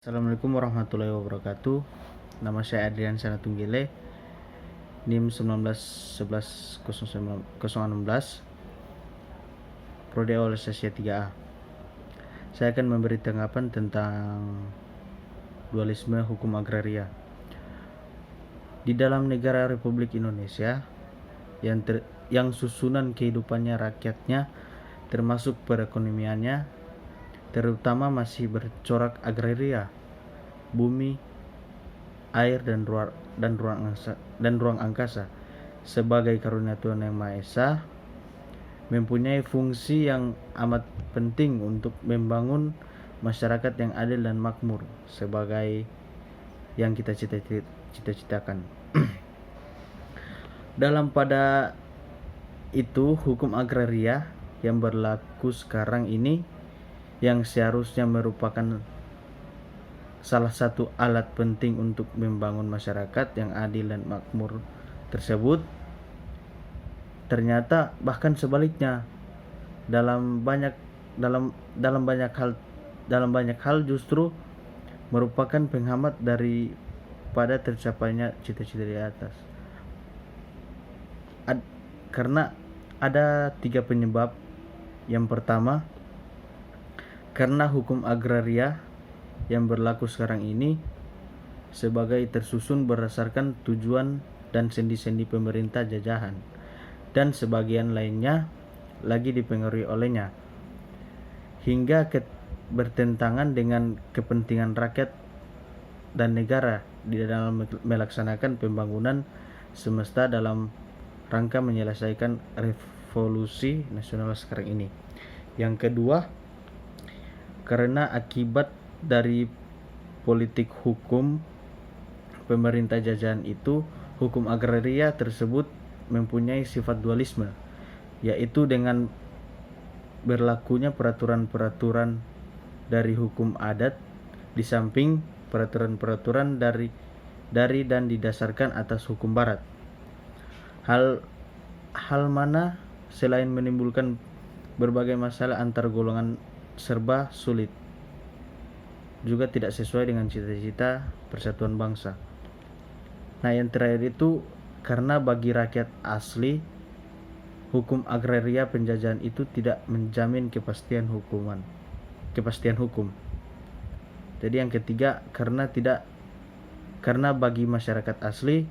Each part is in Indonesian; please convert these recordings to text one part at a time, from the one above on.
Assalamualaikum warahmatullahi wabarakatuh. Nama saya Adrian Sanatunggile, NIM 19110016, Prodi Awal Sesi 3A. Saya akan memberi tanggapan tentang dualisme hukum agraria. Di dalam negara Republik Indonesia yang susunan kehidupannya rakyatnya termasuk perekonomiannya terutama masih bercorak agraria, bumi, air dan ruang angkasa sebagai karunia Tuhan Yang Maha Esa, mempunyai fungsi yang amat penting untuk membangun masyarakat yang adil dan makmur sebagai yang kita cita-citakan. Dalam pada itu, hukum agraria yang berlaku sekarang ini yang seharusnya merupakan salah satu alat penting untuk membangun masyarakat yang adil dan makmur tersebut, ternyata bahkan sebaliknya dalam banyak hal justru merupakan penghambat daripada tercapainya cita-cita di atas. Karena ada 3 penyebab. Yang pertama, karena hukum agraria yang berlaku sekarang ini sebagai tersusun berdasarkan tujuan dan sendi-sendi pemerintah jajahan, dan sebagian lainnya lagi dipengaruhi olehnya, hingga bertentangan dengan kepentingan rakyat dan negara di dalam melaksanakan pembangunan semesta dalam rangka menyelesaikan revolusi nasional sekarang ini. Yang kedua, karena akibat dari politik hukum pemerintah jajahan itu, hukum agraria tersebut mempunyai sifat dualisme, yaitu dengan berlakunya peraturan-peraturan dari hukum adat di samping peraturan-peraturan dari dan didasarkan atas hukum barat. Hal mana selain menimbulkan berbagai masalah antar golongan serba sulit, juga tidak sesuai dengan cita-cita persatuan bangsa. Nah, yang terakhir itu karena bagi rakyat asli, hukum agraria penjajahan itu tidak menjamin kepastian hukum. Jadi yang ketiga, karena bagi masyarakat asli,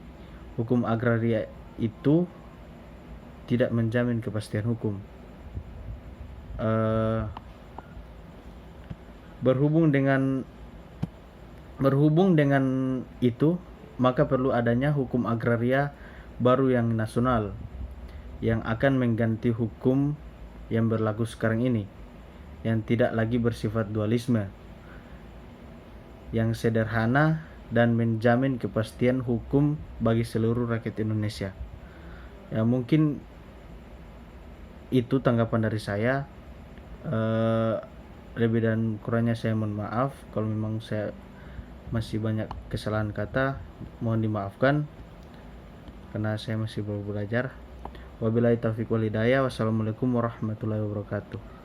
hukum agraria itu tidak menjamin kepastian hukum. Berhubung dengan itu, maka perlu adanya hukum agraria baru yang nasional yang akan mengganti hukum yang berlaku sekarang ini, yang tidak lagi bersifat dualisme, yang sederhana dan menjamin kepastian hukum bagi seluruh rakyat Indonesia. Ya, mungkin itu tanggapan dari saya. Lebih dan kurangnya saya mohon maaf. Kalau memang saya masih banyak kesalahan kata, mohon dimaafkan karena saya masih baru belajar. Wabillahi taufiq wal hidayah. Wassalamualaikum warahmatullahi wabarakatuh.